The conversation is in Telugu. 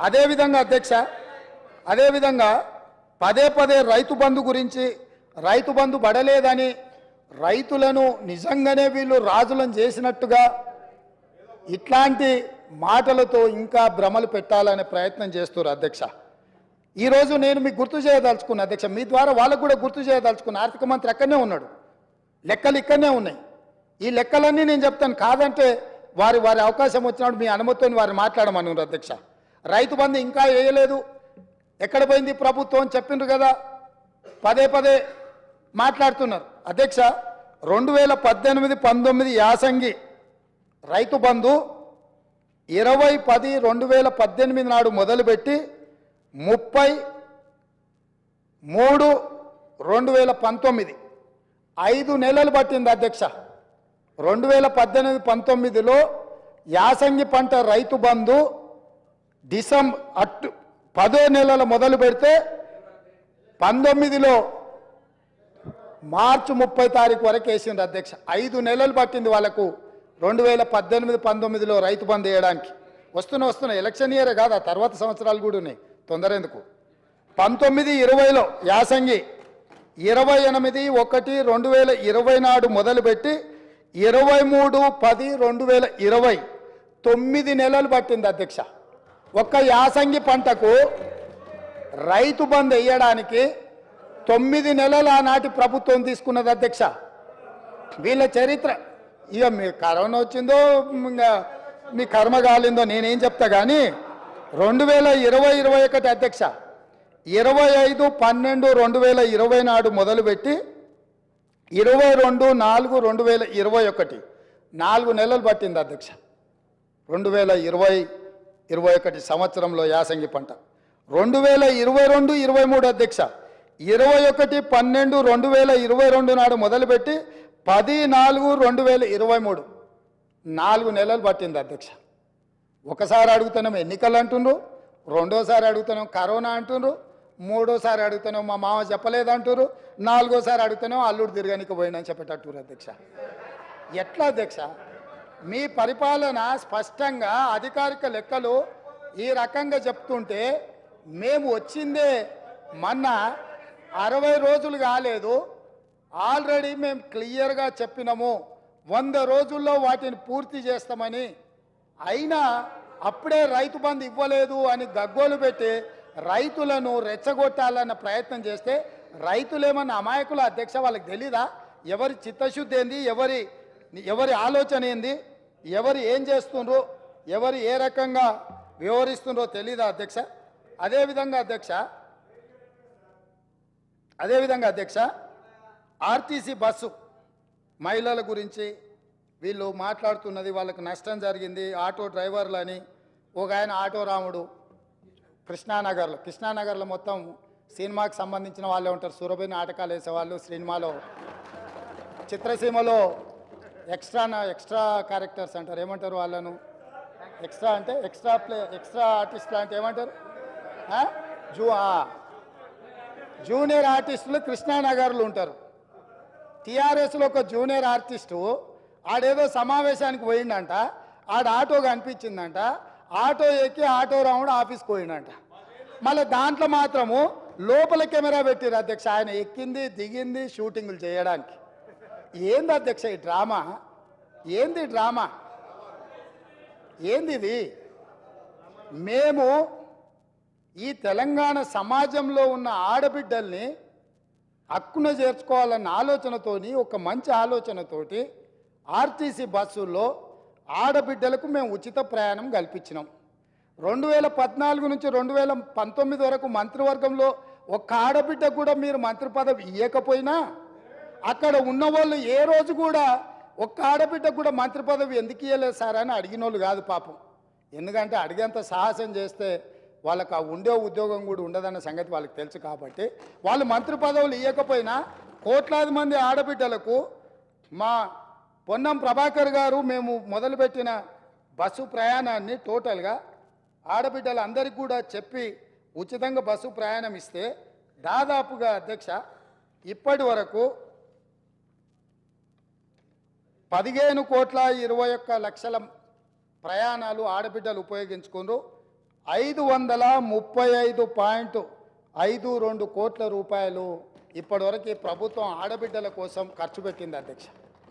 అదేవిధంగా అధ్యక్ష, అదేవిధంగా పదే పదే రైతు బంధు గురించి, రైతు బంధు పడలేదని రైతులను నిజంగానే వీళ్ళు రాజులను చేసినట్టుగా ఇట్లాంటి మాటలతో ఇంకా భ్రమలు పెట్టాలనే ప్రయత్నం చేస్తున్నారు అధ్యక్ష. ఈరోజు నేను మీకు గుర్తు చేయదలుచుకున్నా అధ్యక్ష, మీ ద్వారా వాళ్ళకు కూడా గుర్తు చేయదలుచుకున్నా. ఆర్థిక మంత్రి అక్కడనే ఉన్నాడు, లెక్కలు ఇక్కడనే ఉన్నాయి. ఈ లెక్కలన్నీ నేను చెప్తాను, కాదంటే వారి అవకాశం వచ్చినప్పుడు మీ అనుమతితో వారిని మాట్లాడమని అధ్యక్ష. రైతు బంధు ఇంకా వేయలేదు, ఎక్కడ పోయింది ప్రభుత్వం చెప్పిండ్రు కదా, పదే పదే మాట్లాడుతున్నారు అధ్యక్ష. 2018-19 యాసంగి రైతు బంధు 20-10-2018 నాడు మొదలుపెట్టి 30-3-2019 5 నెలలు పట్టింది అధ్యక్ష. 2018-19లో యాసంగి పంట రైతు బంధు డిసెంబర్ 10 నెలల మొదలు పెడితే 19లో మార్చి 30 తారీఖు వరకు వేసింది అధ్యక్ష. 5 నెలలు పట్టింది వాళ్ళకు 2018-19లో రైతు బంధు వేయడానికి. వస్తున్నా ఎలక్షన్ ఇయరే కాదు, ఆ తర్వాత సంవత్సరాలు కూడా ఉన్నాయి, తొందర ఎందుకు. 19-20లో యాసంగి 28-1-2020 నాడు మొదలుపెట్టి 23-10-2020 9 నెలలు పట్టింది అధ్యక్ష. ఒక్క యాసంగి పంటకు రైతు బంధు వేయడానికి 9 నెలలు ఆనాటి ప్రభుత్వం తీసుకున్నది అధ్యక్ష. వీళ్ళ చరిత్ర ఇక మీ కరోనా వచ్చిందో మీ కర్మ కాలిందో నేనేం చెప్తా కానీ 2020-21 అధ్యక్ష 25-12-2020 నాడు మొదలుపెట్టి 22-4-2021 4 నెలలు పట్టింది అధ్యక్ష. 2020-21 సంవత్సరంలో యాసంగి పంట. 2022-23 అధ్యక్ష 21-12-2022 నాడు మొదలుపెట్టి 10-4-2023 4 నెలలు పట్టింది అధ్యక్ష. ఒకసారి అడుగుతున్నాం ఎన్నికలు అంటుండ్రు, రెండోసారి అడుగుతున్నాం కరోనా అంటుండ్రు, మూడోసారి అడుగుతున్నాం మా మామ చెప్పలేదంటున్నారు, నాలుగోసారి అడుగుతున్నాం అల్లుడు తిరగనికి పోయిందని చెప్పేటట్టు అధ్యక్ష. ఎట్లా అధ్యక్ష మీ పరిపాలన? స్పష్టంగా అధికారిక లెక్కలు ఈ రకంగా చెప్తుంటే మేము వచ్చిందే మొన్న 60 రోజులు కాలేదు, ఆల్రెడీ మేము క్లియర్గా చెప్పినాము 100 రోజుల్లో వాటిని పూర్తి చేస్తామని. అయినా అప్పుడే రైతు బంధు ఇవ్వలేదు అని గగ్గోలు పెట్టి రైతులను రెచ్చగొట్టాలన్న ప్రయత్నం చేస్తే రైతులేమన్నా అమాయకుల అధ్యక్ష? వాళ్ళకి తెలీదా ఎవరి చిత్తశుద్ధి ఏంది, ఎవరి ఆలోచన ఏంది, ఎవరు ఏం చేస్తుండ్రో, ఎవరు ఏ రకంగా వ్యవహరిస్తుండ్రో తెలీదా అధ్యక్ష? అదేవిధంగా అధ్యక్ష ఆర్టీసీ బస్సు మహిళల గురించి వీళ్ళు మాట్లాడుతున్నది, వాళ్ళకి నష్టం జరిగింది ఆటో డ్రైవర్లని. ఒక ఆయన ఆటో రాముడు కృష్ణానగర్లో మొత్తం సినిమాకి సంబంధించిన వాళ్ళే ఉంటారు, సురభి నాటకాలు వేసేవాళ్ళు, సినిమాలో చిత్రసీమలో ఎక్స్ట్రా క్యారెక్టర్స్ అంటారు, ఏమంటారు వాళ్ళను? ఎక్స్ట్రా అంటే ఎక్స్ట్రా ఆర్టిస్టులు అంటే ఏమంటారు? జూనియర్ ఆర్టిస్టులు కృష్ణానగర్లు ఉంటారు. టీఆర్ఎస్లో ఒక జూనియర్ ఆర్టిస్టు ఆడేదో సమావేశానికి పోయిందంట, ఆడ ఆటో కనిపించిందంట, ఆటో ఎక్కి ఆటో రాముడు ఆఫీస్కి పోయిందంట. మళ్ళీ దాంట్లో మాత్రము లోపల కెమెరా పెట్టిరు అధ్యక్ష, ఆయన ఎక్కింది దిగింది షూటింగులు చేయడానికి. ఏంది అధ్యక్ష ఈ డ్రామా? ఏంది డ్రామా? ఏంది ఇది? మేము ఈ తెలంగాణ సమాజంలో ఉన్న ఆడబిడ్డల్ని హక్కున చేర్చుకోవాలన్న ఆలోచనతోని, ఒక మంచి ఆలోచనతోటి ఆర్టీసీ బస్సుల్లో ఆడబిడ్డలకు మేము ఉచిత ప్రయాణం కల్పించినాం. 2014 నుంచి 2019 వరకు మంత్రివర్గంలో ఒక్క ఆడబిడ్డ కూడా మీరు మంత్రి పదవి ఇవ్వకపోయినా అక్కడ ఉన్నవాళ్ళు ఏ రోజు కూడా ఒక్క ఆడబిడ్డ కూడా మంత్రి పదవి ఎందుకు ఇవ్వలేదు సార్ అని అడిగిన వాళ్ళు కాదు పాపం. ఎందుకంటే అడిగేంత సాహసం చేస్తే వాళ్ళకు ఆ ఉండే ఉద్యోగం కూడా ఉండదన్న సంగతి వాళ్ళకి తెలుసు. కాబట్టి వాళ్ళు మంత్రి పదవులు ఇవ్వకపోయినా కోట్లాది మంది ఆడబిడ్డలకు మా పొన్నం ప్రభాకర్ గారు మేము మొదలుపెట్టిన బస్సు ప్రయాణాన్ని టోటల్గా ఆడబిడ్డలందరికీ కూడా చెప్పి ఉచితంగా బస్సు ప్రయాణం ఇస్తే దాదాపుగా అధ్యక్ష ఇప్పటి వరకు 15,21,00,000 ప్రయాణాలు ఆడబిడ్డలు ఉపయోగించుకున్నారు. 535.52 కోట్ల రూపాయలు ఇప్పటివరకు ప్రభుత్వం ఆడబిడ్డల కోసం ఖర్చు పెట్టింది అధ్యక్ష.